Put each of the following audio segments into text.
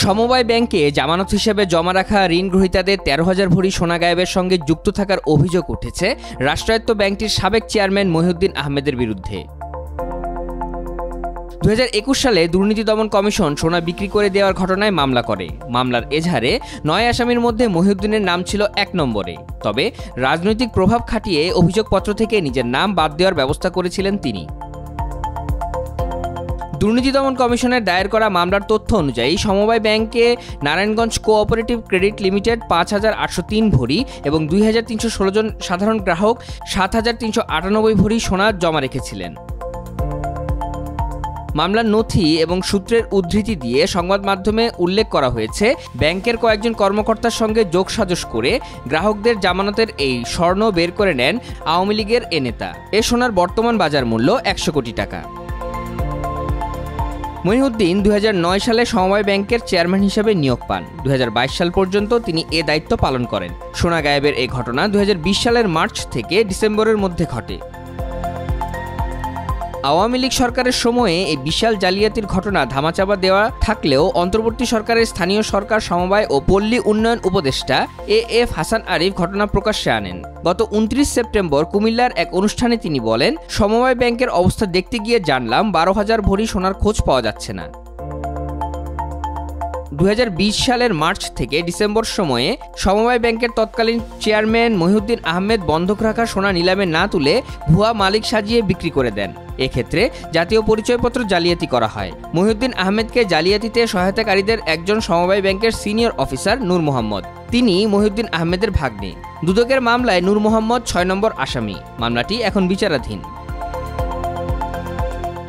সমবায় ব্যাংকে জামানত হিসেবে জমা রাখা ঋণ গ্রহীতাদের ১৩,০০০ ভরি সোনা গায়েবের সঙ্গে যুক্ত থাকার অভিযোগ উঠেছে রাষ্ট্রায়ত্ত ব্যাংকটির সাবেক চেয়ারম্যান মহিউদ্দিন আহমেদের বিরুদ্ধে। ২০২১ সালে দুর্নীতি দমন কমিশন সোনা বিক্রি করে দেওয়ার ঘটনায় মামলা করে। মামলার এজাহারে ৯ আসামির মধ্যে মহিউদ্দিনের নাম ছিল ১ নম্বরে। তবে রাজনৈতিক প্রভাব খাটিয়ে অভিযোগপত্র থেকে নিজের নাম বাদ দেওয়ার ব্যবস্থা করেছিলেন তিনি। দুর্নীতি দমন কমিশনের দায়ের করা মামলার তথ্য অনুযায়ী সমবায় ব্যাংকে নারায়ণগঞ্জ কোঅপারেটিভ ক্রেডিট লিমিটেড ৫,৮০৩ ভরি এবং ২,৩১৬ জন সাধারণ গ্রাহক ৭,৩৯৮ ভরি সোনা জমা রেখেছিলেন। মামলার নথি এবং সূত্রের উদ্ধৃতি দিয়ে সংবাদ মাধ্যমে উল্লেখ করা হয়েছে, ব্যাংকের কয়েকজন কর্মকর্তার সঙ্গে যোগসাজশ করে গ্রাহকদের জামানতের এই স্বর্ণ বের করে নেন আওয়ামী লীগের এ নেতা। এ সোনার বর্তমান বাজার মূল্য ১০০ কোটি টাকা। মহিউদ্দিন ২০০৯ সালে সমবায় ব্যাংকের চেয়ারম্যান হিসেবে নিয়োগ পান। ২০২২ সাল পর্যন্ত তিনি এ দায়িত্ব পালন করেন। সোনা গায়েবের এই ঘটনা ২০২০ সালের মার্চ থেকে ডিসেম্বরের মধ্যে ঘটে। আওয়ামী লীগ সরকারের সময়ে এই বিশাল জালিয়াতির ঘটনা ধামাচাপা দেওয়া থাকলেও অন্তর্বর্তী সরকারের স্থানীয় সরকার সমবায় ও পল্লী উন্নয়ন উপদেষ্টা এএফ হাসান আরিফ ঘটনা প্রকাশ্যে আনেন। গত ২৯ সেপ্টেম্বর কুমিল্লার এক অনুষ্ঠানে তিনি বলেন, সমবায় ব্যাংকের অবস্থা দেখতে গিয়ে জানলাম ১২,০০০ ভরি সোনার খোঁজ পাওয়া যাচ্ছে না। ২০২০ সালের মার্চ থেকে ডিসেম্বর সময়ে সমবায় ব্যাংকের তৎকালীন চেয়ারম্যান মহিউদ্দিন আহমেদ বন্ধক রাখা সোনা নিলামে না তুলে ভুয়া মালিক সাজিয়ে বিক্রি করে দেন। এক্ষেত্রে জাতীয় পরিচয়পত্র জালিয়াতি করা হয়। মহিউদ্দিন আহমেদকে জালিয়াতিতে সহায়তাকারীদের একজন সমবায় ব্যাংকের সিনিয়র অফিসার নূর মোহাম্মদ। তিনি মহিউদ্দিন আহমেদের ভাগ্নে। দুদকের মামলায় নূর মোহাম্মদ ৬ নম্বর আসামি। মামলাটি এখন বিচারাধীন।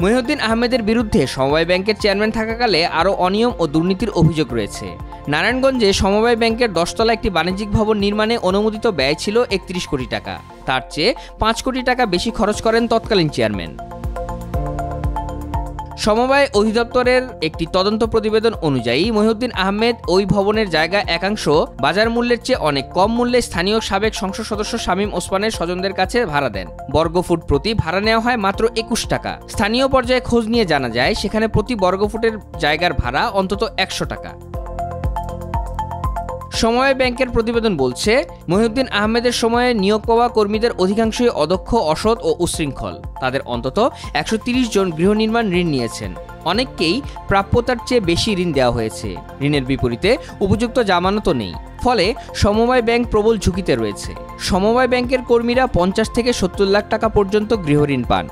মহিউদ্দিন আহমেদের বিরুদ্ধে সমবায় ব্যাংকের চেয়ারম্যান থাকাকালে আরও অনিয়ম ও দুর্নীতির অভিযোগ রয়েছে। নারায়ণগঞ্জে সমবায় ব্যাংকের ১০তলা একটি বাণিজ্যিক ভবন নির্মাণে অনুমোদিত ব্যয় ছিল ৩১ কোটি টাকা। তার চেয়ে ৫ কোটি টাকা বেশি খরচ করেন তৎকালীন চেয়ারম্যান। সমবায় অধিদপ্তরের একটি তদন্ত প্রতিবেদন অনুযায়ী মহিউদ্দিন আহমেদ ওই ভবনের জায়গা একাংশ বাজার মূল্যের চেয়ে অনেক কম মূল্যে স্থানীয় সাবেক সংসদ সদস্য শামীম ওসমানের স্বজনদের কাছে ভাড়া দেন। বর্গফুট প্রতি ভাড়া নেওয়া হয় মাত্র ২১ টাকা। স্থানীয় পর্যায়ে খোঁজ নিয়ে জানা যায় সেখানে প্রতি বর্গফুটের জায়গার ভাড়া অন্তত ১০০ টাকা। সমবায় ব্যাংকের প্রতিবেদন বলছে, মহিউদ্দিন আহমেদের সময়ে নিয়োগ পাওয়া কর্মীদের অধিকাংশই অদক্ষ, অসৎ ও উচ্ছৃঙ্খল। তাদের অন্তত ১৩০ জন গৃহ নির্মাণ ঋণ নিয়েছেন। অনেককেই প্রাপ্যতার চেয়ে বেশি ঋণ দেওয়া হয়েছে। ঋণের বিপরীতে উপযুক্ত জামানতও নেই। ফলে সমবায় ব্যাংক প্রবল ঝুঁকিতে রয়েছে। সমবায় ব্যাংকের কর্মীরা ৫০ থেকে ৭০ লাখ টাকা পর্যন্ত গৃহ ঋণ পান।